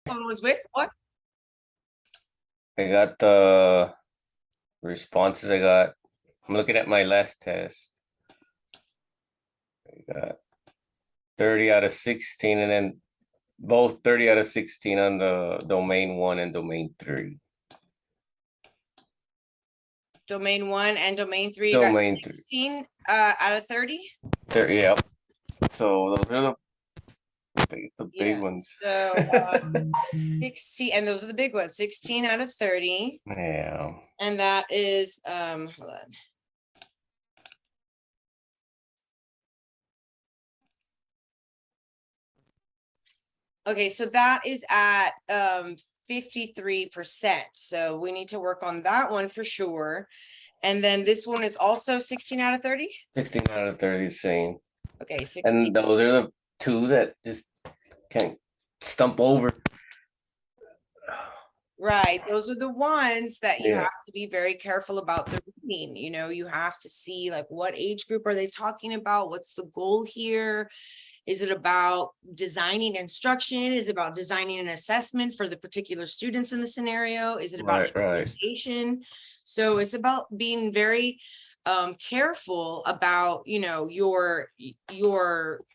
one was with what? I got the responses I got. I'm looking at my last test. I got 30 out of 16, and then both 30 out of 16 on the domain 1 and domain 3. Domain 1 and domain 3 got Domain 3. 16 out of 30. Yeah. So those are the big Yeah. ones. So 16, and those are the big ones. 16 out of 30, Yeah. and that is hold on. Okay, so that is at 53%. So we need to work on that one for sure. And then this one is also 16 out of 30. 16 out of 30 is same. Okay, 16. And those are the two that just can't stump over. Right, those are the ones that you Yeah. have to be very careful about the reading. You know, you have to see like what age group are they talking about? What's the goal here? Is it about designing instruction? Is it about designing an assessment for the particular students in the scenario? Is it about Right. implementation? So it's about being very careful about, you know, your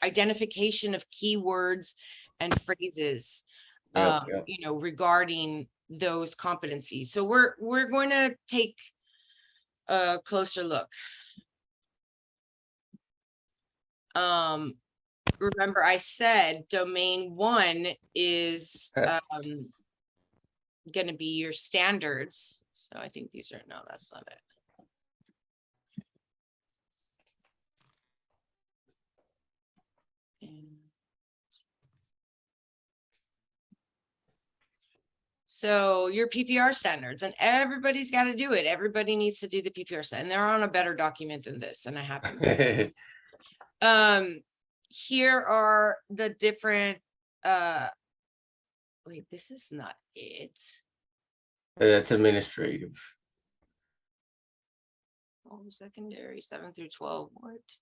identification of keywords and phrases, Yep. you know, regarding those competencies. So we're going to take a closer look. Remember I said domain 1 is going to be your standards. So I think these are, no, that's not it. So your PPR standards, and everybody's got to do it. Everybody needs to do the PPR standards, and they're on a better document than this, and I happen to. Here are the different wait, this is not it. That's administrative. Oh, secondary 7 through 12. What?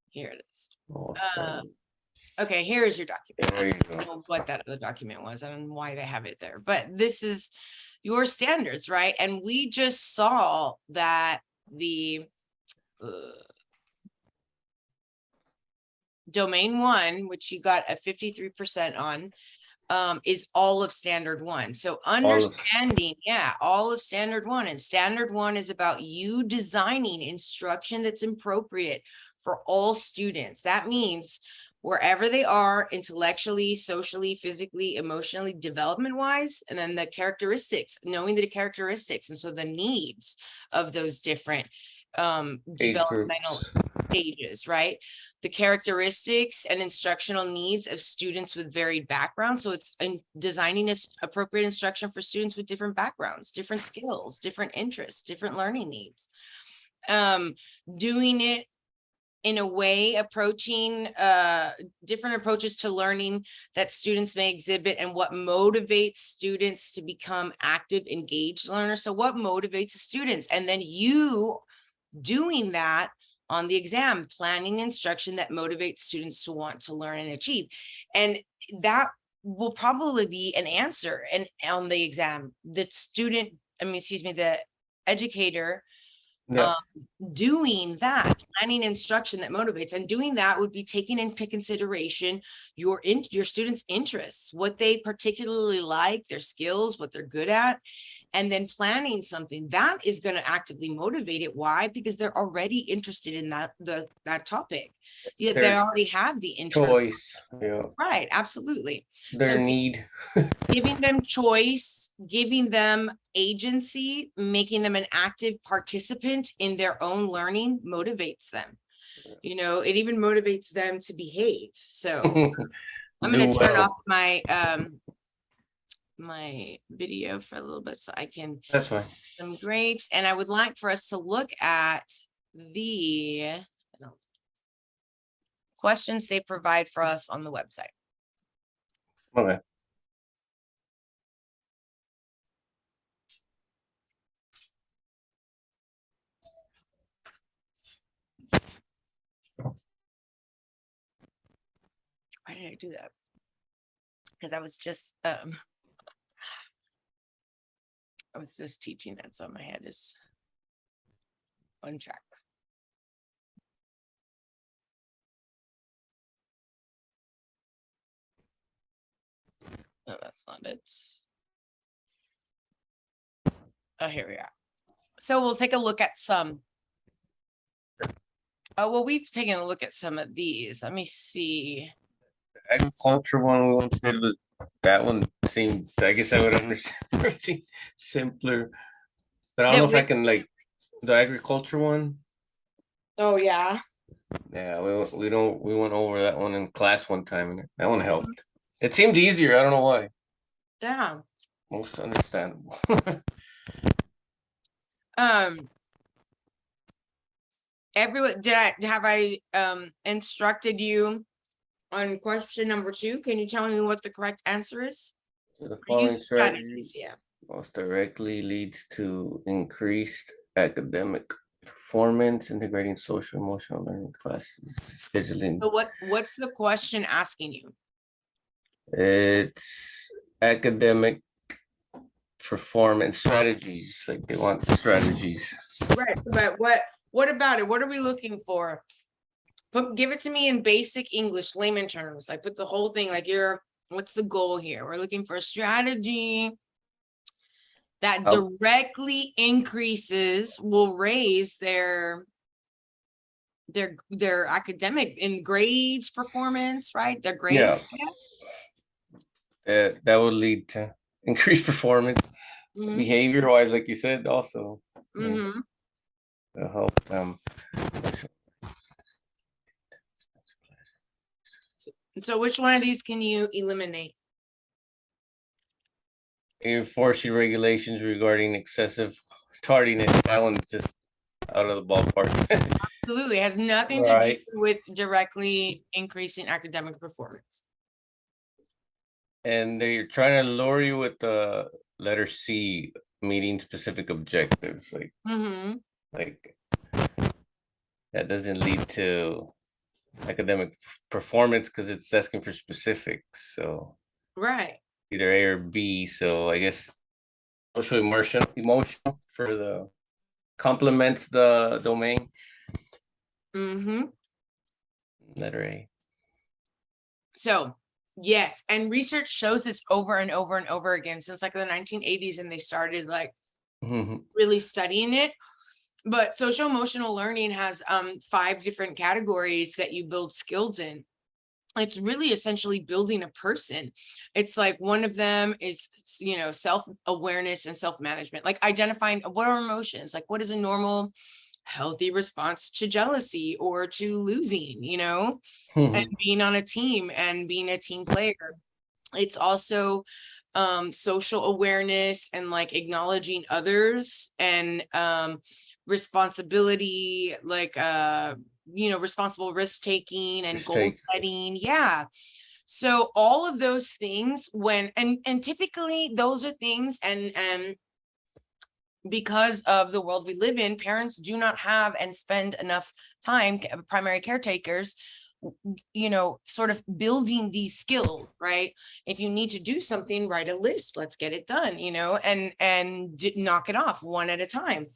Here it is. Okay, here's your document. There you I don't know what that other document was. I don't know why they have it there, but this is your standards, right? And we just saw that the domain 1, which you got a 53% on, is all of standard 1. So understanding, all of standard 1, and standard 1 is about you designing instruction that's appropriate for all students. That means wherever they are intellectually, socially, physically, emotionally, development wise, and then the characteristics, knowing the characteristics, and so the needs of those different developmental stages, right? The characteristics and instructional needs of students with varied backgrounds. So it's in designing this appropriate instruction for students with different backgrounds, different skills, different interests, different learning needs. Doing it in a way, approaching different approaches to learning that students may exhibit, and what motivates students to become active, engaged learners. So what motivates the students? And then you doing that on the exam, planning instruction that motivates students to want to learn and achieve. And that will probably be an answer. And on the exam, the student, the educator doing that, planning instruction that motivates, and doing that would be taking into consideration your students' interests, what they particularly like, their skills, what they're good at, and then planning something that is going to actively motivate it. Why? Because they're already interested in that topic. Yeah, they already have the interest. Choice. Yeah. Right, absolutely. Their need. Giving them choice, giving them agency, making them an active participant in their own learning motivates them. You know, it even motivates them to behave. So I'm going to turn off my my video for a little bit so I can. That's fine. Some grapes, and I would like for us to look at the questions they provide for us on the website. Okay. Why did I do that? because I was just teaching that, so my head is on track. No, that's not it. Oh, here we are. So we'll take a look at some. Oh, well, we've taken a look at some of these. Let me see. Agriculture one we once did was, that one seemed, I guess I would understand everything simpler. But I don't know if I can like the agriculture one. Oh, yeah. Yeah, we went over that one in class one time and that one helped. It seemed easier. I don't know why. Yeah. Most understandable. Everyone, have I instructed you on question number 2? Can you tell me what the correct answer is? So the following strategy Yeah. most directly leads to increased academic performance, integrating social emotional learning classes, scheduling. So what's the question asking you? It's academic performance strategies, like they want strategies. Right, but what about it? What are we looking for? Give it to me in basic English, layman terms. Like put the whole thing, like what's the goal here? We're looking for a strategy that directly increases, will raise their academic in grades performance, right? Their grades. Yeah. That would lead to increased performance. Behavior wise, like you said, also help them. So which one of these can you eliminate? Enforcing regulations regarding excessive tardiness. That one's just out of the ballpark. Absolutely, it has nothing to do with directly increasing academic performance. And they're trying to lure you with the letter C, meeting specific objectives. Like that doesn't lead to academic performance because it's asking for specifics. So either A or B. So I guess social emotional for the complements the domain. Letter A. So yes, and research shows this over and over and over again since like the 1980s, and they started like really studying it. But social emotional learning has 5 different categories that you build skills in. It's really essentially building a person. It's like one of them is, self-awareness and self-management, like identifying what are emotions, like what is a normal healthy response to jealousy or to losing, and being on a team and being a team player. It's also social awareness and like acknowledging others and responsibility, like responsible risk taking and goal setting. Yeah. So all of those things and typically those are things and because of the world we live in, parents do not have and spend enough time, primary caretakers, sort of building these skills, right? If you need to do something, write a list, let's get it done, and knock it off one at a time.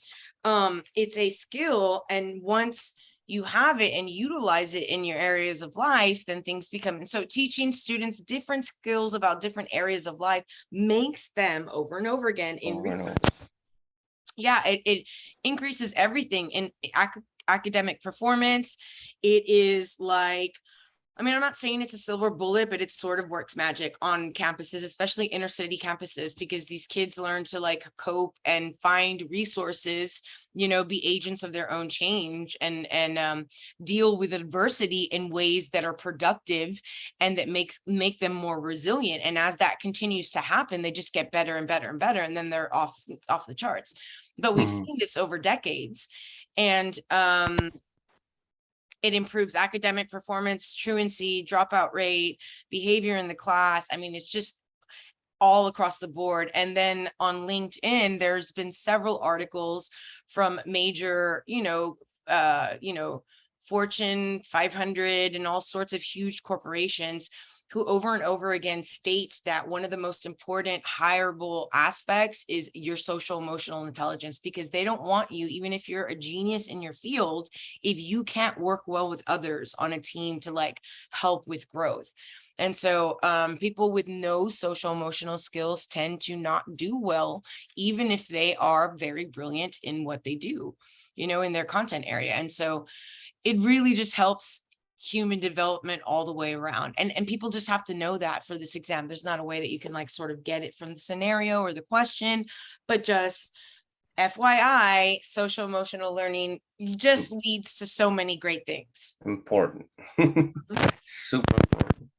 It's a skill, and once you have it and utilize it in your areas of life, then things become, so teaching students different skills about different areas of life makes them over and over again in research. Yeah, it increases everything in academic performance. It is like, I'm not saying it's a silver bullet, but it sort of works magic on campuses, especially inner city campuses, because these kids learn to like cope and find resources, be agents of their own change and deal with adversity in ways that are productive and that make them more resilient. And as that continues to happen, they just get better and better and better, and then they're off the charts. But we've seen this over decades, and it improves academic performance, truancy, dropout rate, behavior in the class. It's just all across the board. And then on LinkedIn, there's been several articles from major, Fortune 500 and all sorts of huge corporations who over and over again state that one of the most important hireable aspects is your social emotional intelligence, because they don't want you, even if you're a genius in your field, if you can't work well with others on a team to like help with growth. And so people with no social emotional skills tend to not do well, even if they are very brilliant in what they do, you know, in their content area. And so it really just helps human development all the way around. And people just have to know that for this exam. There's not a way that you can like sort of get it from the scenario or the question, but just FYI, social emotional learning just leads to so many great things. Important. Super important.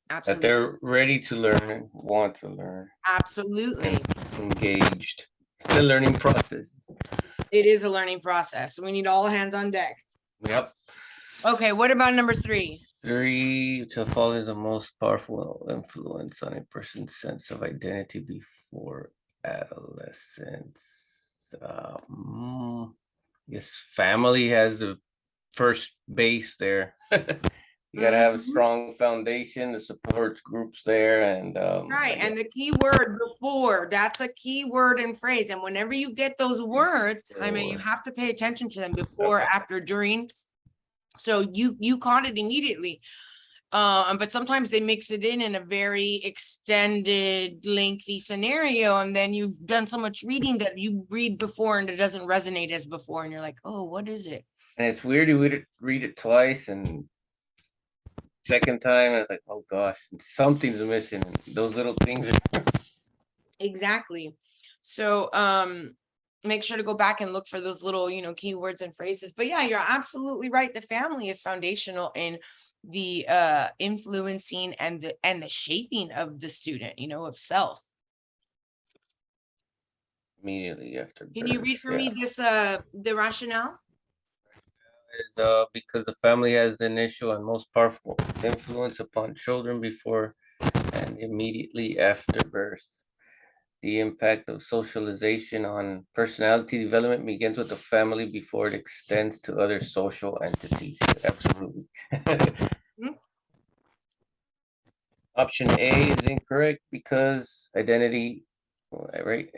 Absolutely. That they're ready to learn and want to learn. Absolutely. Engaged. The learning process. It is a learning process. We need all hands on deck. Yep. Okay, what about number 3? 3, to follow the most powerful influence on a person's sense of identity before adolescence. Yes, family has the first base there. You gotta have a strong foundation, the support groups there, and right. And the key word before, that's a key word and phrase. And whenever you get those words, I mean, you have to pay attention to them before, after, during. So you caught it immediately. But sometimes they mix it in a very extended, lengthy scenario, and then you've done so much reading that you read before and it doesn't resonate as before, and you're like, oh, what is it? And it's weird you read it twice, and second time it's like, oh gosh, something's missing. Those little things are exactly. So make sure to go back and look for those little, you know, keywords and phrases. But yeah, you're absolutely right. The family is foundational in the influencing and the shaping of the student, you know, of self. Immediately after Can you read for me this the rationale? Is because the family has the initial and most powerful influence upon children before and immediately after birth. The impact of socialization on personality development begins with the family before it extends to other social entities. Absolutely. Option A is incorrect because identity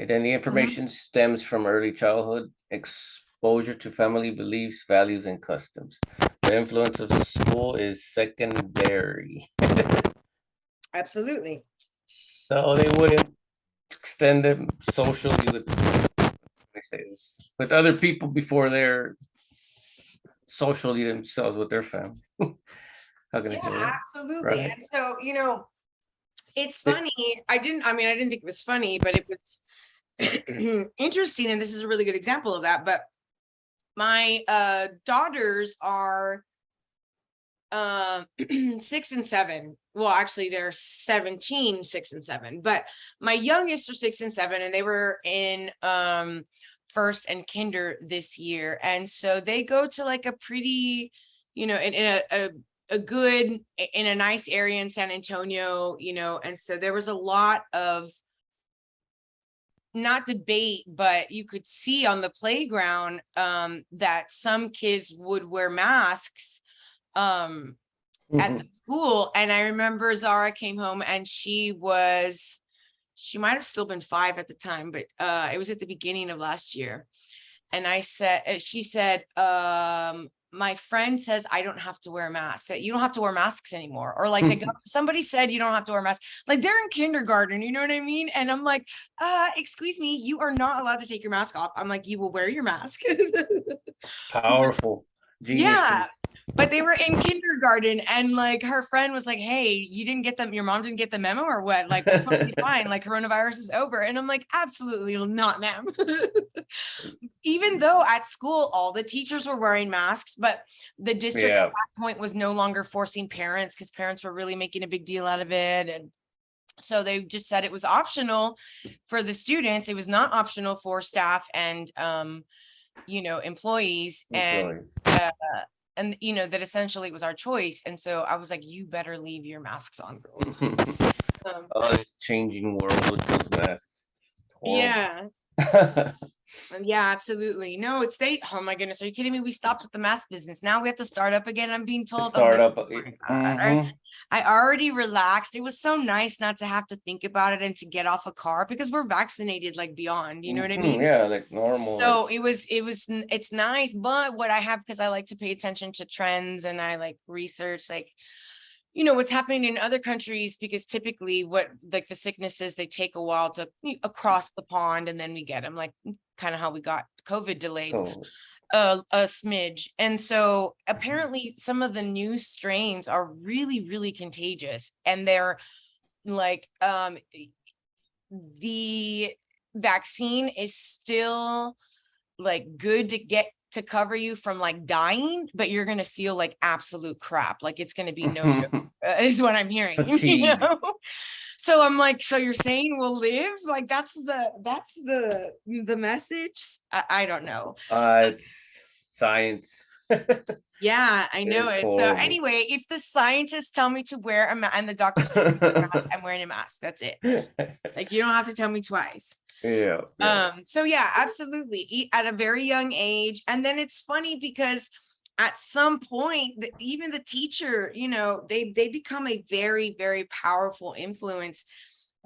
information stems from early childhood exposure to family beliefs, values, and customs. The influence of school is secondary. Absolutely. So they wouldn't extend them socially with other people before they're socially themselves with their family. How can I say that? Absolutely. Right. And so, you know, it's funny. I didn't think it was funny, but it was interesting. And this is a really good example of that. But my daughters are 6 and 7. Well, actually they're 17, 6 and 7, but my youngest are 6 and 7, and they were in first and kinder this year. And so they go to like a pretty, you know, in a good, in a nice area in San Antonio, you know, and so there was a lot of not debate, but you could see on the playground that some kids would wear masks at the school. And I remember Zara came home and she might have still been 5 at the time, but it was at the beginning of last year. And she said, my friend says I don't have to wear a mask, that you don't have to wear masks anymore. Or like somebody said you don't have to wear masks. Like they're in kindergarten, you know what I mean? And I'm like, excuse me, you are not allowed to take your mask off. I'm like, you will wear your mask. Powerful. Geniuses. Yeah. But they were in kindergarten, and like her friend was like, hey, your mom didn't get the memo or what? Like, we're totally fine. Like coronavirus is over. And I'm like, absolutely not, ma'am. Even though at school, all the teachers were wearing masks, but the district at that point was no longer forcing parents, because parents were really making a big deal out of it. And so they just said it was optional for the students. It was not optional for staff and, you know, employees. And you know, that essentially it was our choice. And so I was like, you better leave your masks on, girls. Oh, it's changing world with those masks. Yeah. Yeah, absolutely. No, it's oh my goodness, are you kidding me? We stopped with the math business. Now we have to start up again. I'm being told. I'm Start like, up. oh my God. I already relaxed. It was so nice not to have to think about it and to get off a car because we're vaccinated like beyond, you know what I mean? Yeah, like normal. So it's nice, but what I have, because I like to pay attention to trends and I like research, like, you know, what's happening in other countries, because typically what like the sicknesses, they take a while to across the pond and then we get them, like kind of how we got COVID delayed a smidge. And so apparently some of the new strains are really, really contagious, and they're like the vaccine is still like good to get to cover you from like dying, but you're gonna feel like absolute crap. Like it's gonna be no joke, is what I'm hearing. You know? So I'm like, so you're saying we'll live? Like that's the message. I don't know. It's science. Yeah, I know It's it. So horrible. anyway, if the scientists tell me to wear a mask and the doctors tell me to wear a mask, I'm wearing a mask. That's it. Like you don't have to tell me twice. Yeah. So yeah, absolutely. Eat at a very young age. And then it's funny because at some point, even the teacher, you know, they become a very, very powerful influence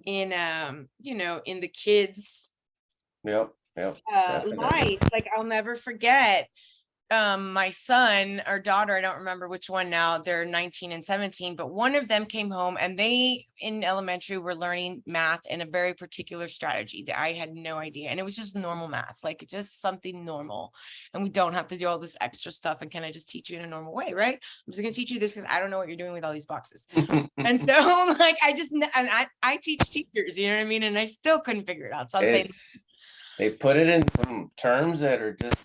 in you know, in the kids' Yep. life. Like I'll never forget my son or daughter, I don't remember which one now, they're 19 and 17, but one of them came home and they in elementary were learning math in a very particular strategy that I had no idea, and it was just normal math, like just something normal, and we don't have to do all this extra stuff, and can I just teach you in a normal way, right? I'm just gonna teach you this because I don't know what you're doing with all these boxes. And so like I teach teachers, you know what I mean, and I still couldn't figure it out. So I'm saying they put it in some terms that are just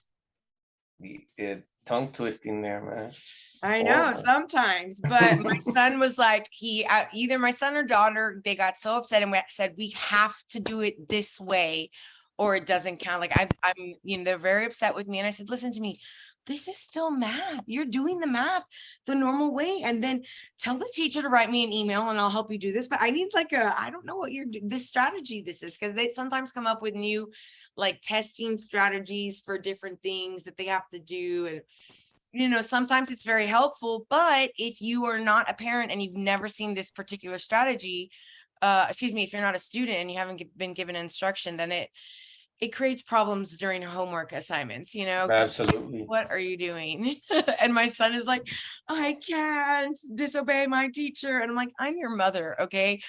tongue twisting there, man. I know sometimes, but my son was like, either my son or daughter, they got so upset and said, we have to do it this way or it doesn't count. Like I'm, you know, they're very upset with me. And I said, listen to me, this is still math. You're doing the math the normal way. And then tell the teacher to write me an email and I'll help you do this. But I need like I don't know what this strategy this is, because they sometimes come up with new like testing strategies for different things that they have to do. And you know, sometimes it's very helpful, but if you are not a parent and you've never seen this particular strategy, excuse me, if you're not a student and you haven't been given instruction, then it creates problems during homework assignments, you know. Absolutely. What are you doing? And my son is like, I can't disobey my teacher. And I'm like, I'm your mother, okay?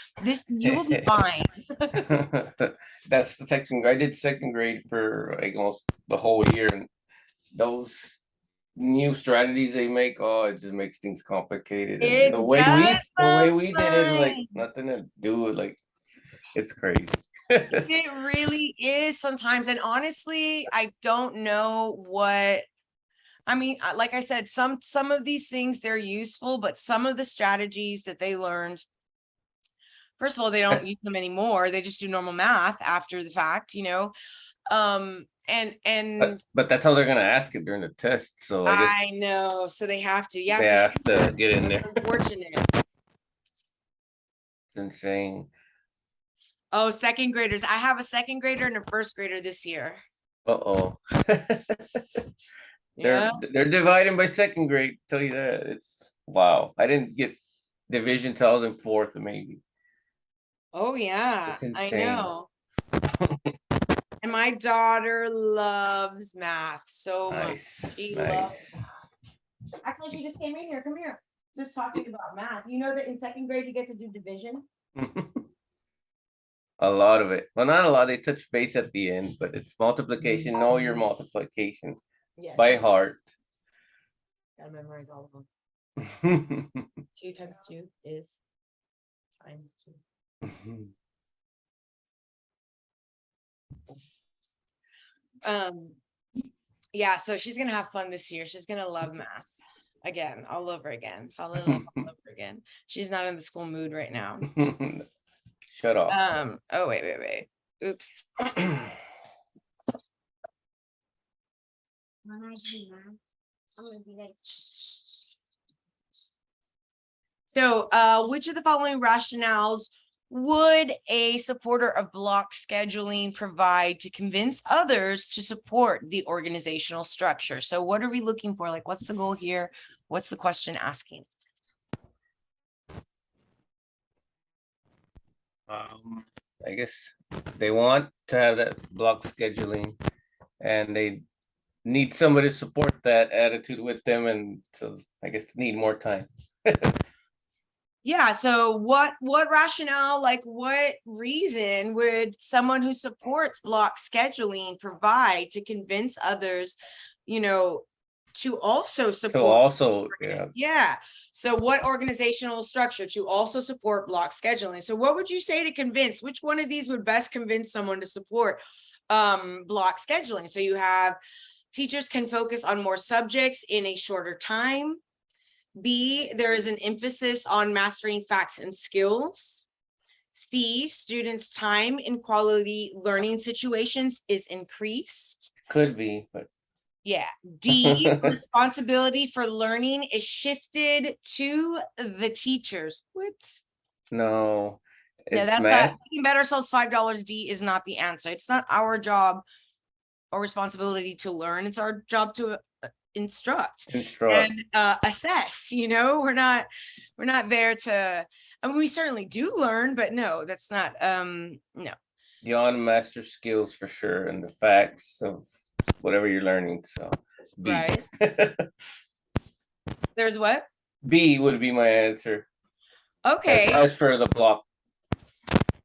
You will be fine. That's the second. I did second grade for like almost the whole year, and those new strategies they make, it just makes things complicated. And the way we did it is like nothing to do with, like, it's crazy. It really is sometimes. And honestly, I don't know what, I mean, like I said, some of these things, they're useful, but some of the strategies that they learned, first of all, they don't use them anymore. They just do normal math after the fact, you know. But that's how they're gonna ask it during the test. So I guess I know. So they have to, yeah, they have to get in there. Unfortunate. It's insane. Oh, second graders. I have a second grader and a first grader this year. Uh-oh. Yeah. They're dividing by second grade. Tell you that. It's wow. I didn't get division till I was in fourth, maybe. Oh yeah, I know. And my daughter loves math so much. She loves it. Actually, she just came in here. Come here. Just talking about math. You know that in second grade you get to do division? A lot of it. Well, not a lot. They touch base at the end, but it's multiplication. Know your multiplication by heart. Gotta memorize all of them. 2 times 2 is times 2. Yeah, so she's gonna have fun this year. She's gonna love math again, all over again, fall in love all over again. She's not in the school mood right now. Shut up. Oh wait. Oops. So which of the following rationales would a supporter of block scheduling provide to convince others to support the organizational structure? So what are we looking for? Like, what's the goal here? What's the question asking? I guess they want to have that block scheduling, and they need somebody to support that attitude with them, and so I guess they need more time. Yeah, so what rationale, like what reason would someone who supports block scheduling provide to convince others, you know, to also support? So also, yeah. Yeah. So what organizational structure to also support block scheduling? So what would you say to convince? Which one of these would best convince someone to support block scheduling? So you have teachers can focus on more subjects in a shorter time. B, there is an emphasis on mastering facts and skills. C, students' time in quality learning situations is increased. Could be, but yeah. D, responsibility for learning is shifted to the teachers. What? No, No, that's math. we can bet ourselves $5. D is not the answer. It's not our job or responsibility to learn. It's our job to instruct and assess. You know, we're not there to, I mean, we certainly do learn, but no, that's not no. Beyond master skills for sure, and the facts of whatever you're learning. So B. Right. There's what? B would be my answer. Okay. As for the block.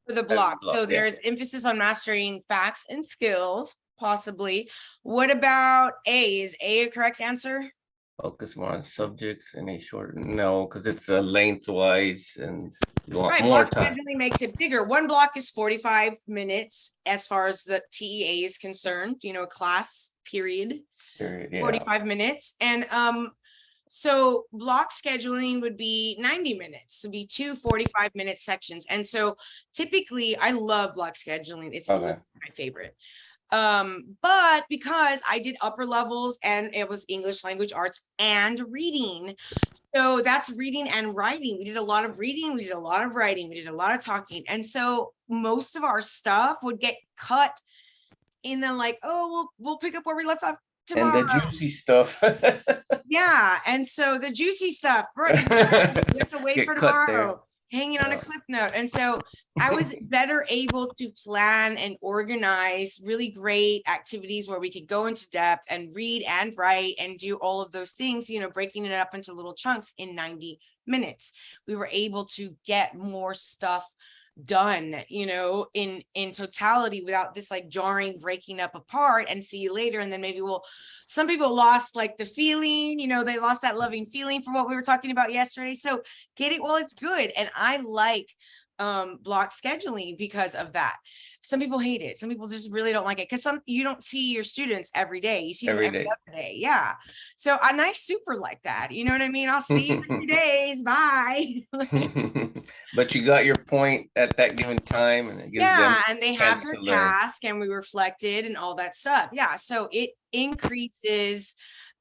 For the block. So there's emphasis on mastering facts and skills, possibly. What about A? Is A a correct answer? Focus more on subjects in a short. No, because it's a lengthwise and you want right, more block time. scheduling makes it bigger. One block is 45 minutes as far as the TEA is concerned, you know, a class period. Yeah. 45 minutes. And so block scheduling would be 90 minutes. It'd be 2 45-minute sections. And so typically I love block scheduling. It's my favorite. But because I did upper levels and it was English language arts and reading, so that's reading and writing. We did a lot of reading, we did a lot of writing, we did a lot of talking. And so most of our stuff would get cut in the like, oh, we'll pick up where we left off tomorrow. And the juicy stuff. Yeah, and so the juicy stuff, right? Exactly. We have to wait for tomorrow, hanging on a cliff note. And so I was better able to plan and organize really great activities where we could go into depth and read and write and do all of those things, you know, breaking it up into little chunks in 90 minutes. We were able to get more stuff done, you know, in totality without this like jarring breaking up apart and see you later. And then maybe some people lost like the feeling, you know, they lost that loving feeling for what we were talking about yesterday. So get it while it's good. And I like block scheduling because of that. Some people hate it. Some people just really don't like it because you don't see your students every day. You see them every other day. Yeah. So I super like that. You know what I mean? I'll see you in 2 days. Bye. But you got your point at that given time, and it gives them and they have their task, and we reflected and all that stuff. Yeah. So it increases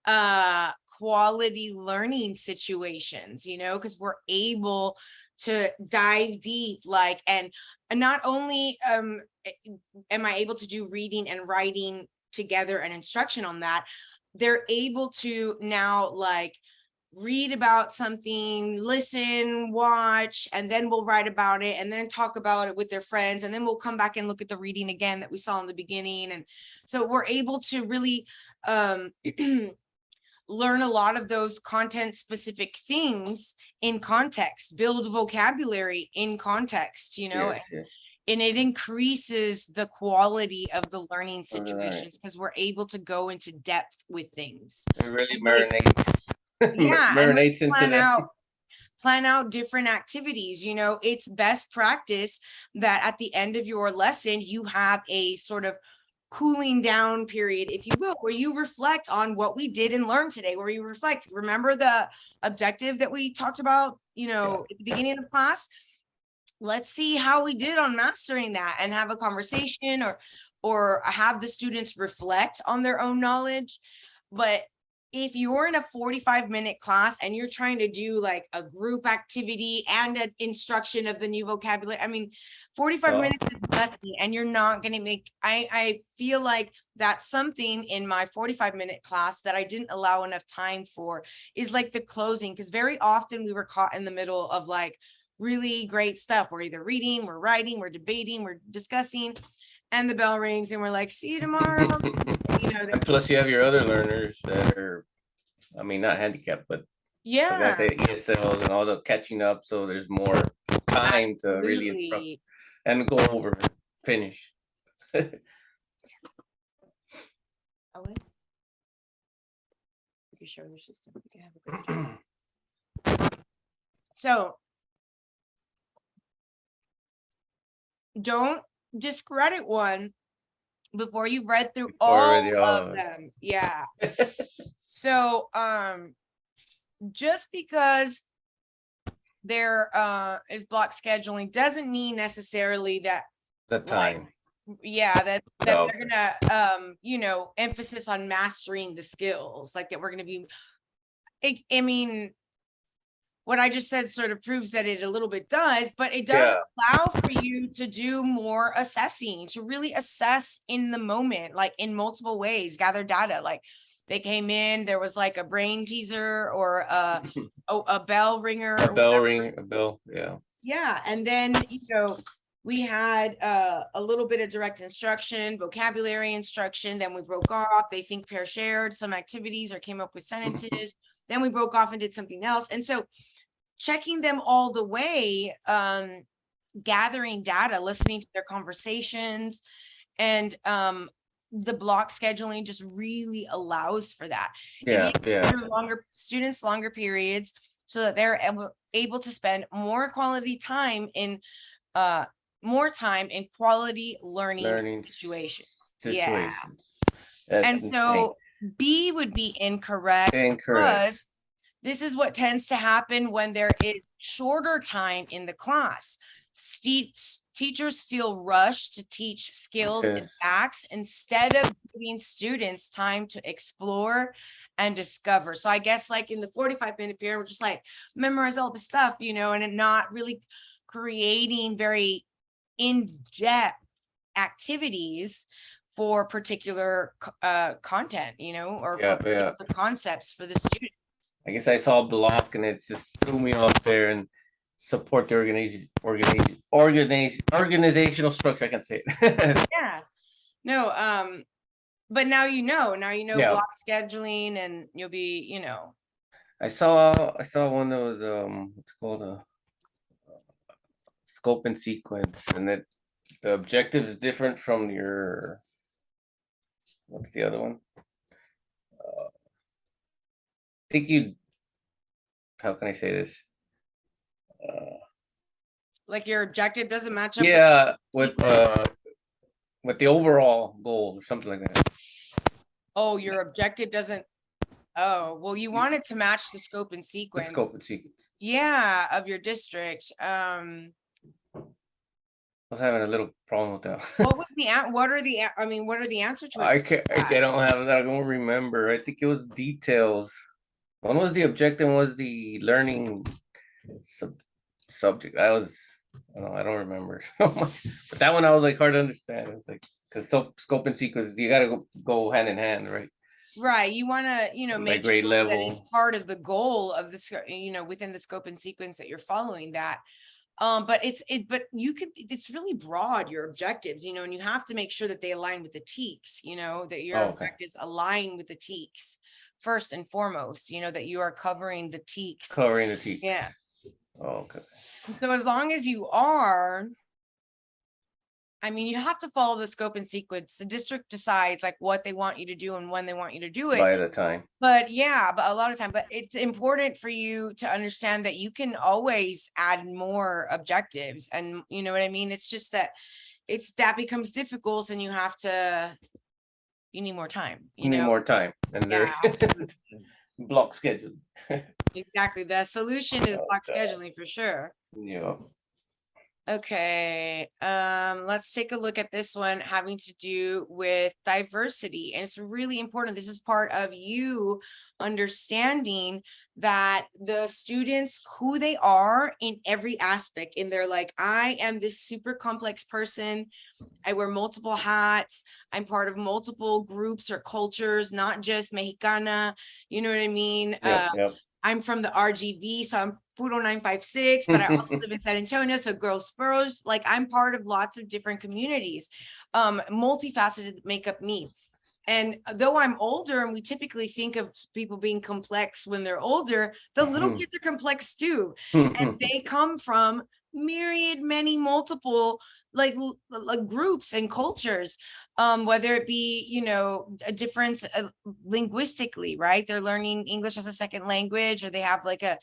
quality learning situations, you know, because we're able to dive deep, like, and not only am I able to do reading and writing together and instruction on that, they're able to now like read about something, listen, watch, and then we'll write about it and then talk about it with their friends. And then we'll come back and look at the reading again that we saw in the beginning. And so we're able to really learn a lot of those content specific things in context, build vocabulary in context, you know, and it increases the quality of the learning situations because we're able to go into depth with things. It really marinates. Yeah, marinates into plan out different activities. You know, it's best practice that at the end of your lesson, you have a sort of cooling down period, if you will, where you reflect on what we did and learned today, where you reflect, remember the objective that we talked about, you know, at the beginning of class. Let's see how we did on mastering that and have a conversation or have the students reflect on their own knowledge. But if you're in a 45-minute class and you're trying to do like a group activity and an instruction of the new vocabulary, I mean, 45 minutes is nothing, and you're not going to make, I feel like that's something in my 45-minute class that I didn't allow enough time for, is like the closing, because very often we were caught in the middle of like really great stuff. We're either reading, we're writing, we're debating, we're discussing, and the bell rings and we're like, see you tomorrow. You know, And plus you have your other learners that are, I mean, not handicapped, but yeah, like I say, ESLs and all the catching up, so there's more time to really instruct absolutely. and go over, finish. Oh, wait. We can share their system. We can have a good time. So don't discredit one before you've read through all of them. Yeah. So just because there is block scheduling doesn't mean necessarily that The time. that No. they're gonna you know, emphasis on mastering the skills, like that we're gonna be, I mean, what I just said sort of proves that it a little bit does, but it does allow for you to do more assessing, to really assess in the moment, like in multiple ways, gather data. Like they came in, there was like a brain teaser or a bell ringer. A bell ring, a bell, yeah. Yeah, and then, you know, we had a little bit of direct instruction, vocabulary instruction, then we broke off. They think pair shared some activities or came up with sentences. Then we broke off and did something else. And so checking them all the way, gathering data, listening to their conversations, and the block scheduling just really allows for that. Yeah, yeah. Longer students, longer periods, so that they're able to spend more quality time in quality learning situations. Yeah. And insane. So B would be incorrect. Because this is what tends to happen when there is shorter time in the class. Teachers feel rushed to teach skills and facts instead of giving students time to explore and discover. So I guess like in the 45-minute period, we're just like memorize all the stuff, you know, and not really creating very in-depth activities for particular content, you know, or for concepts for the students. I guess I saw block and it just threw me off there, and support the organizational structure. I can say it. Yeah. No, but now you know block scheduling, and you'll be, you know. I saw one that was what's called a scope and sequence, and that the objective is different from your, what's the other one? I think you, how can I say this? Like your objective doesn't match up. Yeah, with the overall goal or something like that. Oh, your objective doesn't. Oh, well, you want it to match the scope and sequence. The scope and sequence. Yeah, of your district. I was having a little problem with that. What are the answer choices? I don't have that. I don't remember. I think it was details. One was the objective, one was the learning subject. I don't remember so much. But that one I was like hard to understand. It was like, because scope and sequence, you gotta go hand in hand, right? Right. You want to, you know, make grade sure level. that it's part of the goal of the, you know, within the scope and sequence that you're following that. But it's really broad, your objectives, you know, and you have to make sure that they align with the TEXES, you know, that your objectives align with the TEXES first and foremost, you know, that you are covering the TEXES. Covering the TEXES. Yeah. Oh, okay. So as long as you are, I mean, you have to follow the scope and sequence. The district decides like what they want you to do and when they want you to do it. By the time. But yeah, but a lot of time, but it's important for you to understand that you can always add more objectives, and you know what I mean? It's just that that becomes difficult, and you need more time. You need more time, and they're block schedule. Exactly. The solution is block scheduling for sure. Yeah. Okay, let's take a look at this one having to do with diversity. And it's really important. This is part of you understanding that the students, who they are in every aspect, and they're like, I am this super complex person. I wear multiple hats. I'm part of multiple groups or cultures, not just Mexicana. You know what I mean? Yep. I'm from the RGV, so I'm Puro 956, but I also live in San Antonio, so Girls Spurs. Like, I'm part of lots of different communities, multifaceted that make up me. And though I'm older, and we typically think of people being complex when they're older, the little kids are complex too. And they come from myriad, many multiple like groups and cultures, whether it be, you know, a difference linguistically, right? They're learning English as a second language, or they have like a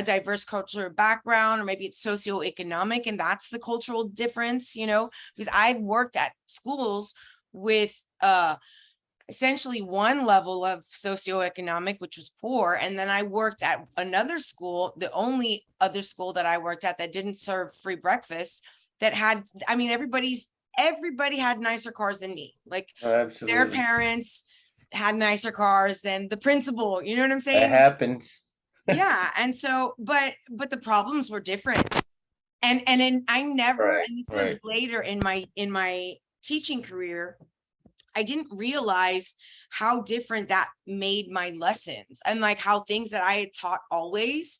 diverse cultural background, or maybe it's socioeconomic, and that's the cultural difference, you know, because I've worked at schools with essentially one level of socioeconomic, which was poor. And then I worked at another school, the only other school that I worked at that didn't serve free breakfast, that had, I mean, everybody had nicer cars than me. Like, their parents had nicer cars than the principal, you know what I'm saying? That happens. Yeah. And so, but the problems were different. And I never, and this was later in my teaching career, I didn't realize how different that made my lessons, and like how things that I had taught always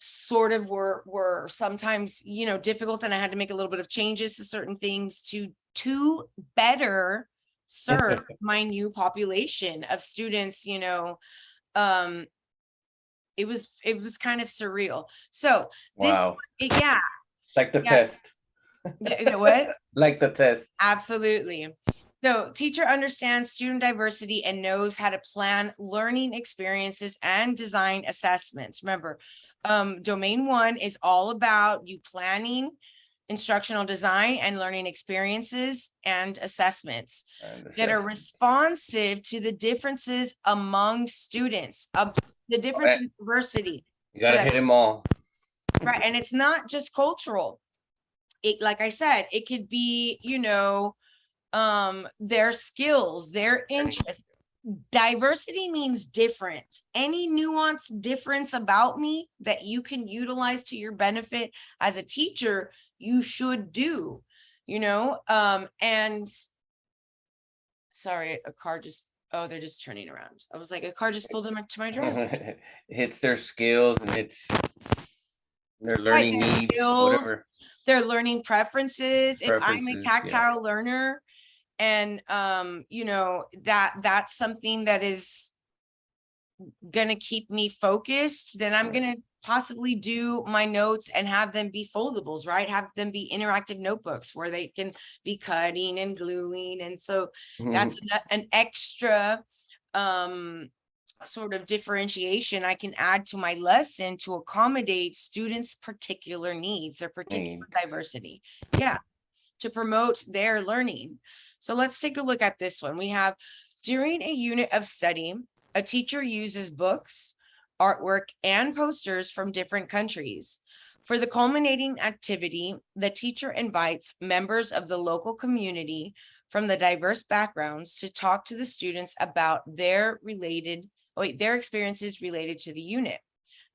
sort of were sometimes, you know, difficult, and I had to make a little bit of changes to certain things to better serve my new population of students, you know. It was kind of surreal. So this, yeah, it's like the test. What? Like the test. Absolutely. So teacher understands student diversity and knows how to plan learning experiences and design assessments. Remember, domain 1 is all about you planning instructional design and learning experiences and assessments that are responsive to the differences among students, the difference in diversity. You gotta hit them all. Right. And it's not just cultural. It, like I said, it could be, you know, their skills, their interests. Diversity means different. Any nuance difference about me that you can utilize to your benefit as a teacher, you should do, you know. And sorry, a car just, oh, they're just turning around. I was like, a car just pulled into my driveway. It hits their skills, and it's their learning needs, skills, whatever. Their learning preferences. If I'm a tactile learner, and you know, that's something that is gonna keep me focused, then I'm gonna possibly do my notes and have them be foldables, right? Have them be interactive notebooks where they can be cutting and gluing. And so that's an extra sort of differentiation I can add to my lesson to accommodate students' particular needs, their particular diversity. Yeah, to promote their learning. So let's take a look at this one. We have, during a unit of study, a teacher uses books, artwork, and posters from different countries. For the culminating activity, the teacher invites members of the local community from the diverse backgrounds to talk to the students about their experiences related to the unit.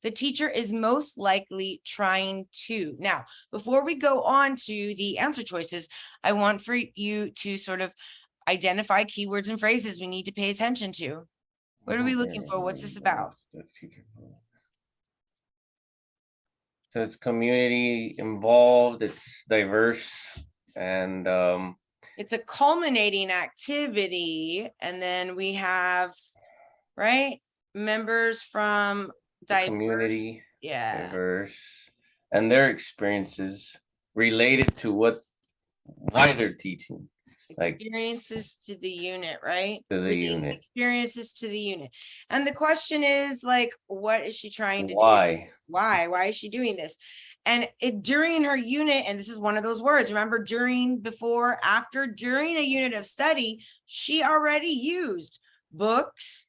The teacher is most likely trying to. Now, before we go on to the answer choices, I want for you to sort of identify keywords and phrases we need to pay attention to. What are we looking for? What's this about? So it's community involved, it's diverse, and it's a culminating activity. And then we have, right, members from diverse community, diverse, and their experiences related to why they're teaching. Experiences to the unit, right? To the unit. Experiences to the unit. And the question is, like, what is she trying to do? Why is she doing this? And during her unit, and this is one of those words, remember, during, before, after, during a unit of study, she already used books,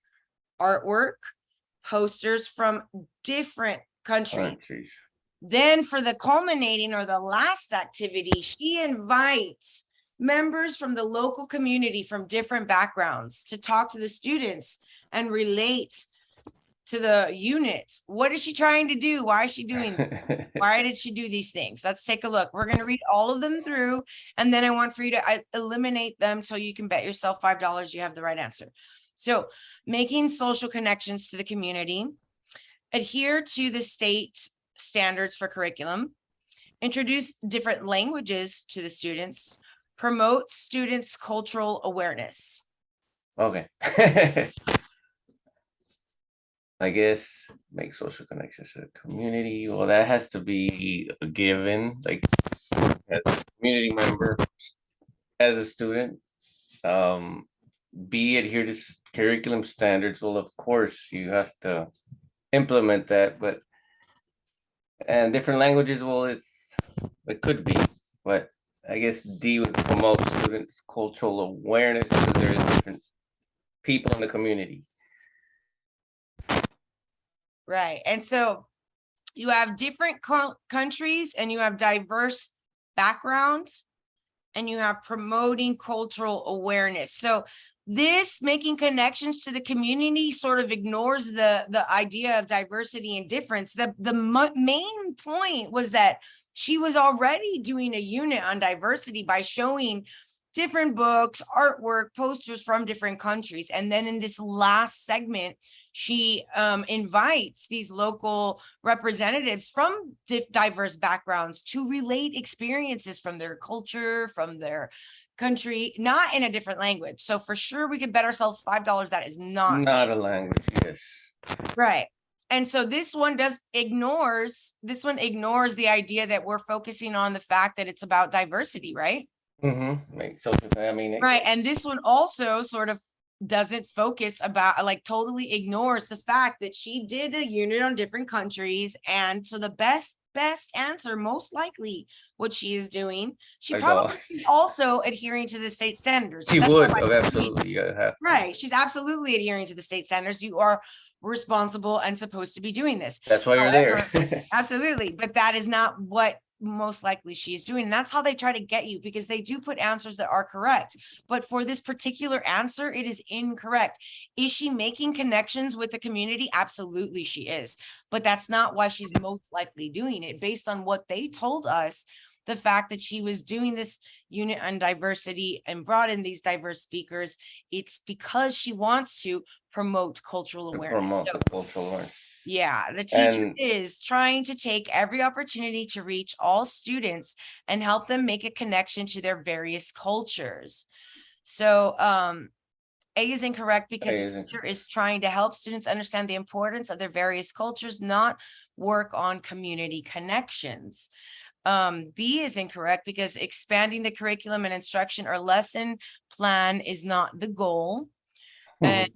artwork, posters from different countries. Then for the culminating or the last activity, she invites members from the local community from different backgrounds to talk to the students and relate to the unit. What is she trying to do? Why is she doing this? Why did she do these things? Let's take a look. We're going to read all of them through, and then I want for you to eliminate them so you can bet yourself $5 you have the right answer. So, making social connections to the community, adhere to the state standards for curriculum, introduce different languages to the students, promote students' cultural awareness. Okay. I guess make social connections to the community. Well, that has to be a given, like as a community member, as a student. B, adhere to curriculum standards. Well, of course, you have to implement that, but and different languages, well, it could be, but I guess D would promote students' cultural awareness because there is different people in the community. Right. And so you have different countries and you have diverse backgrounds and you have promoting cultural awareness. So this making connections to the community sort of ignores the idea of diversity and difference. The main point was that she was already doing a unit on diversity by showing different books, artwork, posters from different countries. And then in this last segment, she invites these local representatives from diverse backgrounds to relate experiences from their culture, from their country, not in a different language. So for sure, we could bet ourselves $5 that is not a language. Yes. Right. And so this one ignores the idea that we're focusing on the fact that it's about diversity, right? Mm-hmm. Right. And this one also sort of doesn't focus about, like, totally ignores the fact that she did a unit on different countries. And so the best answer, most likely what she is doing, she probably is also adhering to the state standards. She would absolutely have. Right. She's absolutely adhering to the state standards. You are responsible and supposed to be doing this. That's why you're there. Absolutely. But that is not what most likely she's doing. And that's how they try to get you, because they do put answers that are correct. But for this particular answer, it is incorrect. Is she making connections with the community? Absolutely, she is. But that's not why she's most likely doing it. Based on what they told us, the fact that she was doing this unit on diversity and brought in these diverse speakers, it's because she wants to promote cultural awareness. Yeah, the teacher is trying to take every opportunity to reach all students and help them make a connection to their various cultures. So A is incorrect because the teacher is trying to help students understand the importance of their various cultures, not work on community connections. B is incorrect because expanding the curriculum and instruction or lesson plan is not the goal. And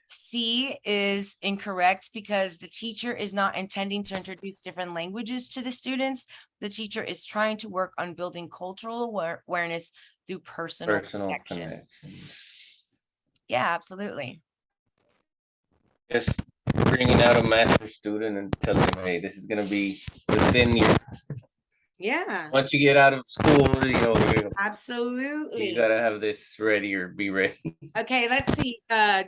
C is incorrect because the teacher is not intending to introduce different languages to the students. The teacher is trying to work on building cultural awareness through personal connections. Yeah, absolutely. Just bringing out a master student and telling them, hey, this is going to be within you. Yeah. Once you get out of school, absolutely, you gotta have this ready or be ready. Okay, let's see.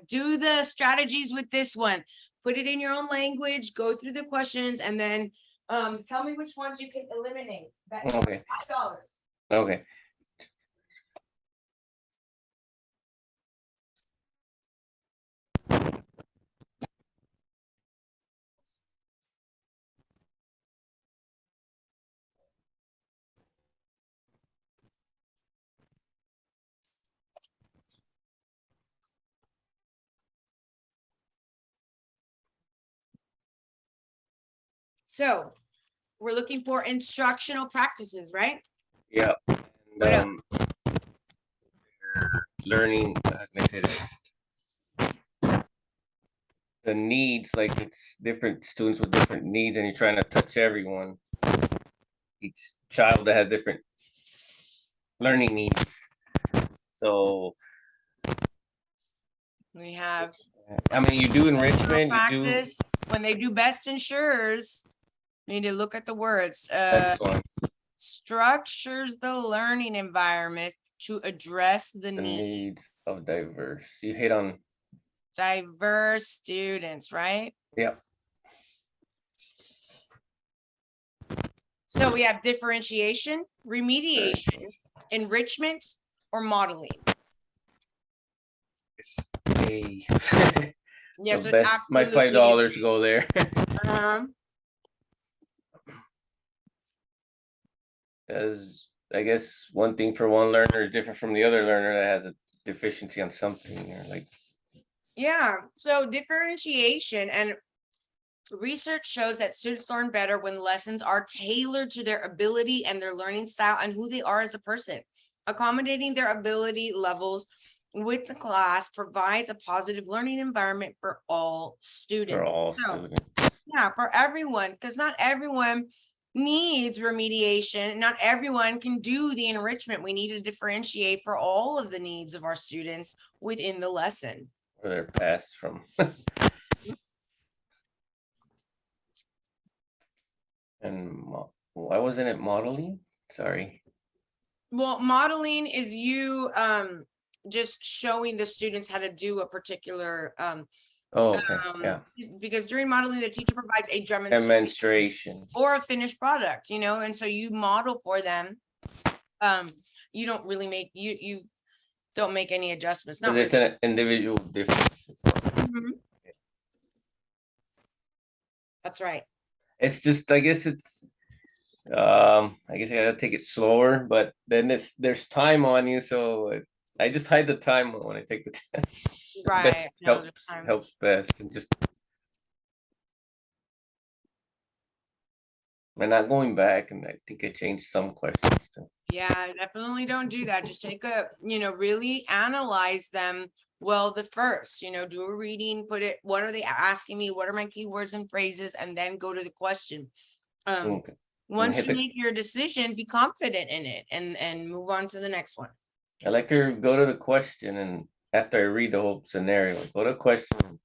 Do the strategies with this one. Put it in your own language, go through the questions, and then tell me which ones you can eliminate. That's okay. $5. Okay. So we're looking for instructional practices, right? Yeah. And, learning, how can I say this? The needs, like it's different students with different needs, and you're trying to touch everyone. Each child that has different learning needs. So we have, I mean, you do enrichment, practice when they do best ensures We need to look at the words. That's one. Structures the learning environment to address the The needs needs of diverse. You hit on. diverse students, right? Yeah. So we have differentiation, remediation, enrichment, or modeling. It's a Yes, the it best. My absolutely $5 go there. As I guess one thing for one learner is different from the other learner that has a deficiency on something, or like. Yeah, so differentiation and research shows that students learn better when lessons are tailored to their ability and their learning style and who they are as a person. Accommodating their ability levels with the class provides a positive learning environment for all students. For all students. Yeah, for everyone, because not everyone needs remediation. Not everyone can do the enrichment. We need to differentiate for all of the needs of our students within the lesson. Where they're passed from. And why wasn't it modeling? Sorry. Well, modeling is you just showing the students how to do a particular Oh, okay. Yeah. because during modeling the teacher provides a demonstration or a finished product, you know, and so you model for them. You don't really make you don't make any adjustments. Because it's an individual difference. That's right. It's just, I guess it's I guess I gotta take it slower, but then there's time on you, so I just hide the time when I take the test. Right. Helps best, and just I'm not going back, and I think I changed some questions too. Yeah, definitely don't do that. Just take a, really analyze them. Well, the first, do a reading, put it, what are they asking me? What are my keywords and phrases? And then go to the question. Okay. Once you make your decision, be confident in it and move on to the next one. I like to go to the question, and after I read the whole scenario, go to the question,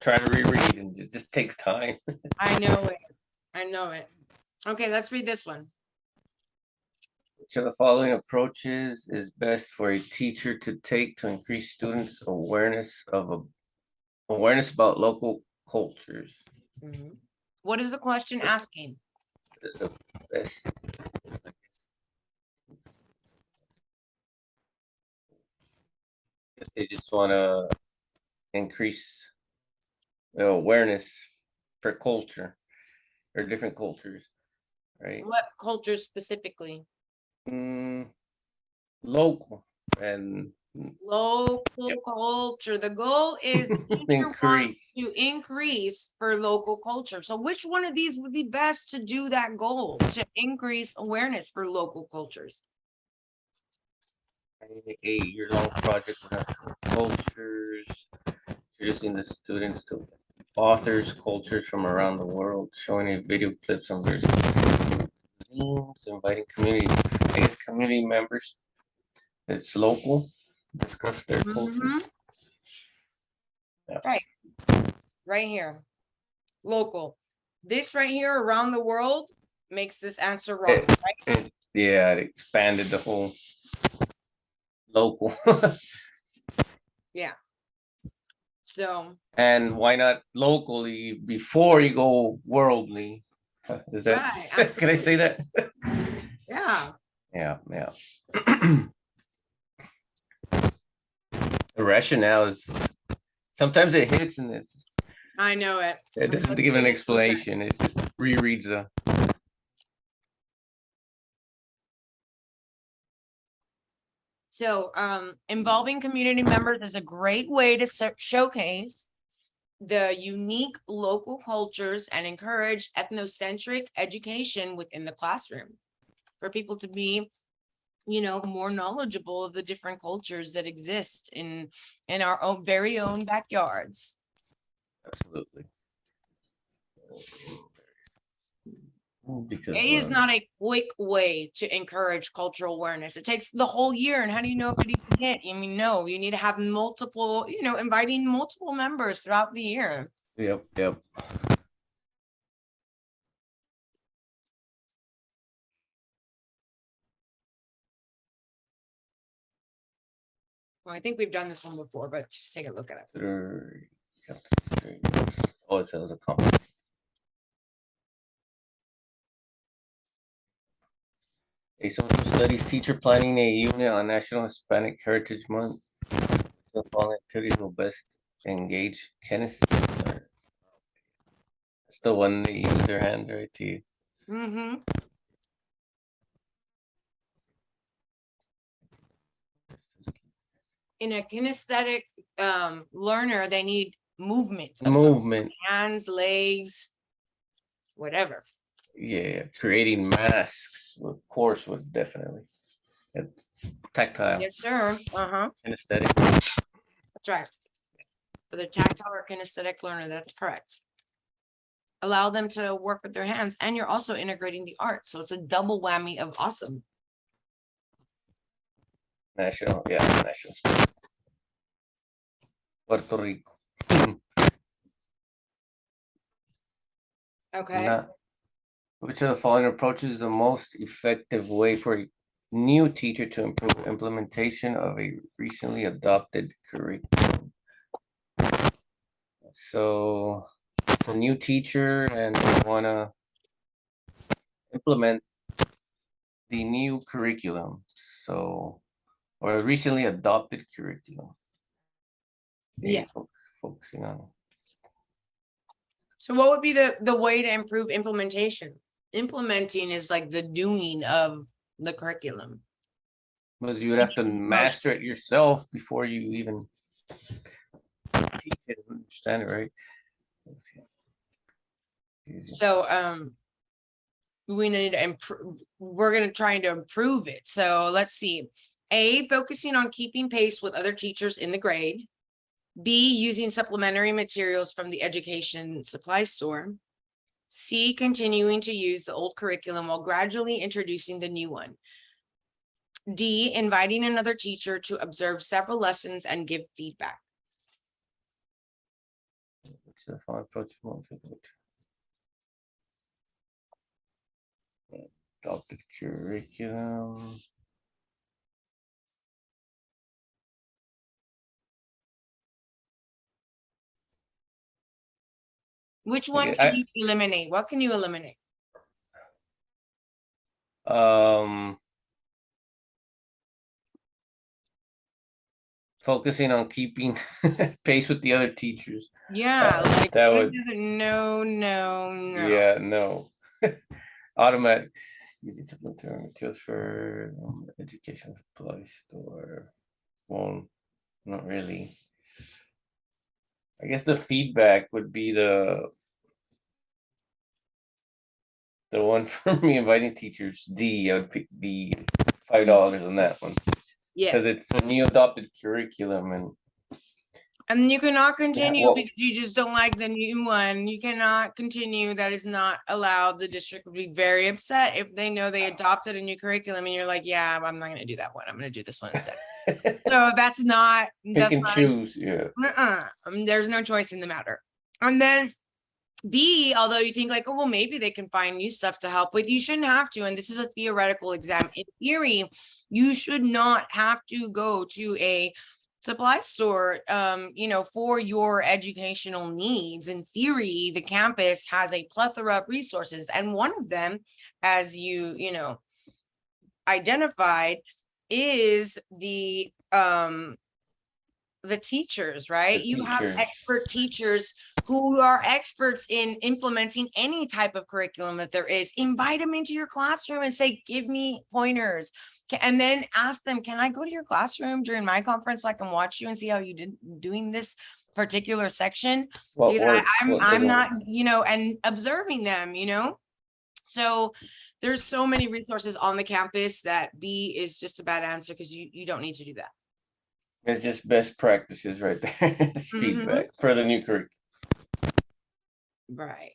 try to reread, and it just takes time. I know it. I know it. Okay, let's read this one. Which of the following approaches is best for a teacher to take to increase students' awareness about local cultures? What is the question asking? Is the best. Guess they just want to increase the awareness for culture or different cultures, right? What culture specifically? Local and local culture. The goal is the teacher wants to increase for local culture. So which one of these would be best to do that goal, to increase awareness for local cultures? A year-long project with cultures, introducing the students to authors, cultures from around the world, showing video clips on various themes, inviting community, I guess community members. It's local, discuss their cultures. Yeah. Right here, local. This right here, around the world, makes this answer wrong, right? Yeah, it expanded the whole local. Yeah. So. And why not locally before you go worldly? Is that right, can I say that? Yeah. Yeah. The rationale is sometimes it hits and it's. I know it. It doesn't give an explanation. It just rereads the. So, involving community members is a great way to showcase the unique local cultures and encourage ethnocentric education within the classroom for people to be, more knowledgeable of the different cultures that exist in our own very own backyards. Absolutely. Because A is not a quick way to encourage cultural awareness. It takes the whole year. And how do you know if it even hit? No, you need to have multiple, inviting multiple members throughout the year. Yep. Well, I think we've done this one before, but just take a look at it. Oh, it says a comment. A social studies teacher planning a unit on National Hispanic Heritage Month. The following activities will best engage kinesthetic. That's the one they use their hands right to. Mm-hmm. In a kinesthetic learner, they need movement. Of some Movement. hands, legs, whatever. Yeah, creating masks, of course, would definitely. Tactile. Yes, sir. Uh-huh. Kinesthetic. That's right. For the tactile or kinesthetic learner, that's correct. Allow them to work with their hands, and you're also integrating the art. So it's a double whammy of awesome. National. Puerto Rico. Okay. Which of the following approaches is the most effective way for a new teacher to improve implementation of a recently adopted curriculum? So it's a new teacher and they want to implement the new curriculum. So, or a recently adopted curriculum. Yeah. Focusing on. So what would be the way to improve implementation? Implementing is like the doing of the curriculum. Because you would have to master it yourself before you even teach it and understand it, right? So we need to improve. We're going to try to improve it. So let's see. A, focusing on keeping pace with other teachers in the grade. B, using supplementary materials from the education supply store. C, continuing to use the old curriculum while gradually introducing the new one. D, inviting another teacher to observe several lessons and give feedback. Adopted curriculum. Which one can you eliminate? What can you eliminate? Focusing on keeping pace with the other teachers. Yeah, like that would no. Yeah, no. Automatic. Using supplementary materials for education supply store. Well, not really. I guess the feedback would be the one for me inviting teachers. D, I would pick the $5 on that one. Yes. Because it's a new adopted curriculum and you cannot continue because you just don't like the new one. You cannot continue. That is not allowed. The district would be very upset if they know they adopted a new curriculum and you're like, yeah, I'm not going to do that one. I'm going to do this one instead. So that's not. Pick and choose. Yeah. There's no choice in the matter. And then B, although you think like, oh, well, maybe they can find new stuff to help with, you shouldn't have to. And this is a theoretical exam. In theory, you should not have to go to a supply store, for your educational needs. In theory, the campus has a plethora of resources. And one of them, as you identified, is the teachers, right? You have expert teachers who are experts in implementing any type of curriculum that there is. Invite them into your classroom and say, give me pointers. And then ask them, can I go to your classroom during my conference so I can watch you and see how you did doing this particular section? I'm not, and observing them, So there's so many resources on the campus that B is just a bad answer because you don't need to do that. It's just best practices right there. It's feedback for the new curriculum. Right.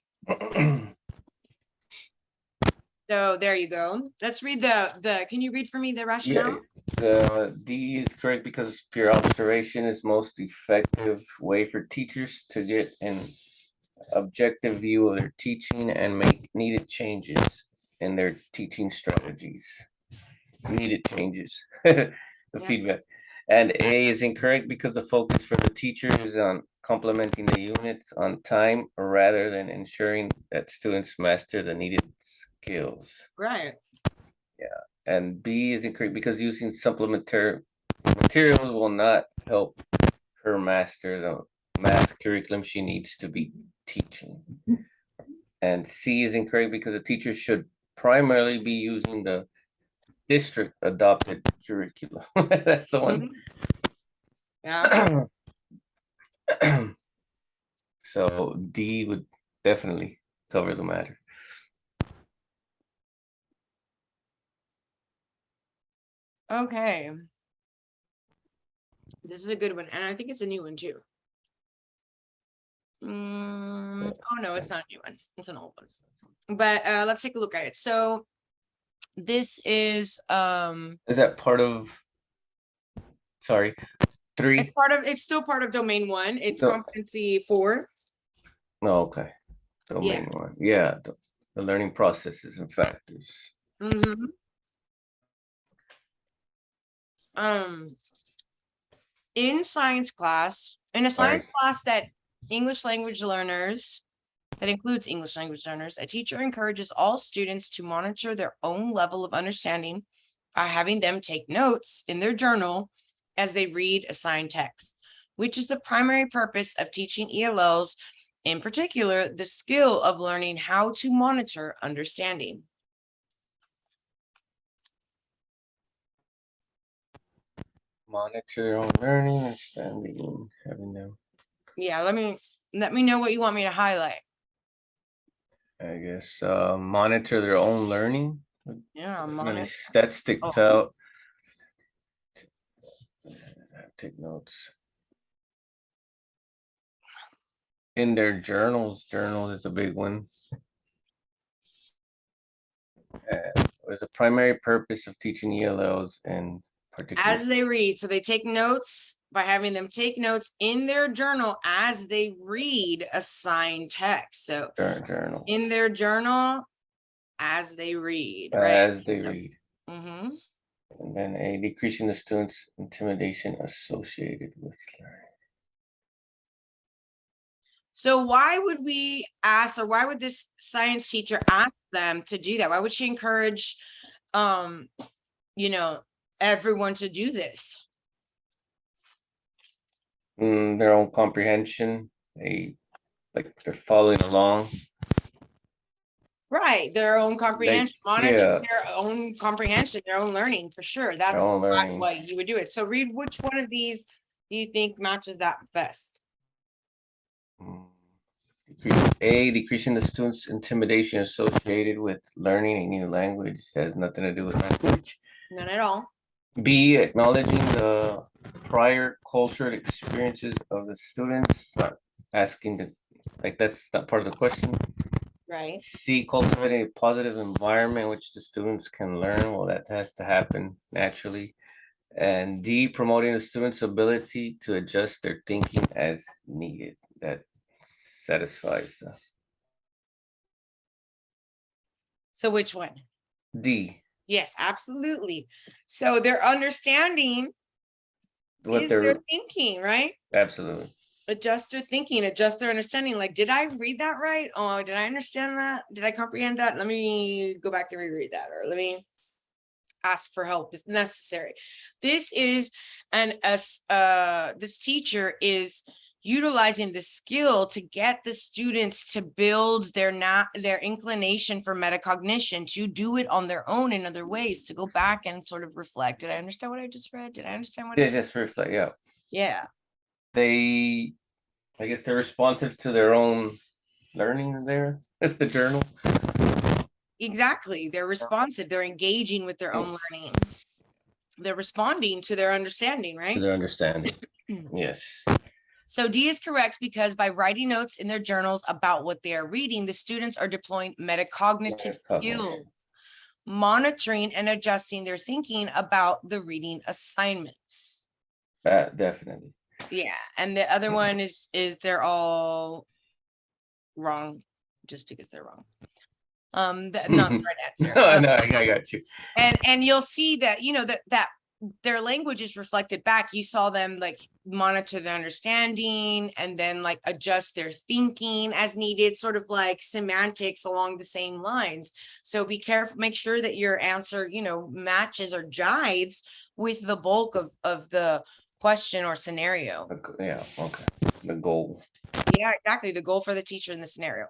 So there you go. Let's read can you read for me the rationale? The D is correct because peer observation is most effective way for teachers to get an objective view of their teaching and make needed changes in their teaching strategies. Needed changes. Feedback. And A is incorrect because the focus for the teacher is on complementing the units on time rather than ensuring that students master the needed skills. Right. Yeah. And B is incorrect because using supplementary materials will not help her master the math curriculum she needs to be teaching. And C is incorrect because the teacher should primarily be using the district adopted curriculum. That's the one. Yeah. So D would definitely cover the matter. Okay. This is a good one, and I think it's a new one too. Oh no, it's not a new one. It's an old one. But let's take a look at it. So this is that part of, sorry, 3? it's still part of domain 1. It's No. competency 4. Oh, okay. Domain 1. Yeah, the learning processes and factors. In science class, in a science class that includes English language learners, a teacher encourages all students to monitor their own level of understanding by having them take notes in their journal as they read assigned text, which is the primary purpose of teaching ELLs, in particular, the skill of learning how to monitor understanding. Monitor their own learning, understanding, having them. Yeah, let me know what you want me to highlight. I guess monitor their own learning. Yeah, monitor. That sticks out. Take notes. In their journals, journal is a big one. There's a primary purpose of teaching ELLs and as they read. So they take notes by having them take notes in their journal as they read assigned text. So journal in their journal as they read, right? As they read. And then A, decreasing the students' intimidation associated with learning. So why would we ask, or why would this science teacher ask them to do that? Why would she encourage, everyone to do this? Their own comprehension. They're following along. Right, their own comprehension, monitor their own comprehension, their own learning, for sure. That's why you would do it. So read, which one of these do you think matches that best? A, decreasing the students' intimidation associated with learning a new language. Has nothing to do with language. None at all. B, acknowledging the prior cultural experiences of the students, not asking that's not part of the question. Right. C, cultivating a positive environment in which the students can learn. Well, that has to happen naturally. And D, promoting the students' ability to adjust their thinking as needed. That satisfies the. So which one? D. Yes, absolutely. So their understanding is their thinking, right? Absolutely. Adjust their thinking, adjust their understanding. Like, did I read that right? Oh, did I understand that? Did I comprehend that? Let me go back and reread that, or let me ask for help if necessary. This is this teacher is utilizing the skill to get the students to build their inclination for metacognition, to do it on their own in other ways, to go back and sort of reflect. Did I understand what I just read? Did I understand what? Yeah, just reflect. Yeah. Yeah. I guess they're responsive to their own learning there. It's the journal. Exactly. They're responsive. They're engaging with their own learning. They're responding to their understanding, right? To their understanding. Yes. So D is correct because by writing notes in their journals about what they are reading, the students are deploying metacognitive skills, monitoring and adjusting their thinking about the reading assignments. Definitely. Yeah. And the other one is they're all wrong just because they're wrong. Not the right answer. No, I got you. And you'll see that, that their language is reflected back. You saw them like monitor their understanding and then like adjust their thinking as needed, sort of like semantics along the same lines. So be careful, make sure that your answer, you know, matches or jives with the bulk of the question or scenario. Yeah, okay. The goal. Yeah, exactly. The goal for the teacher in the scenario.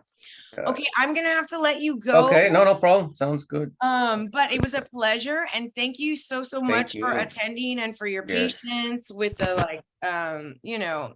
Got Okay, it. I'm gonna have to let you go. Okay, no problem. Sounds good. But it was a pleasure, and thank you so Thank much for you. attending and for your Yes. patience with the like you know,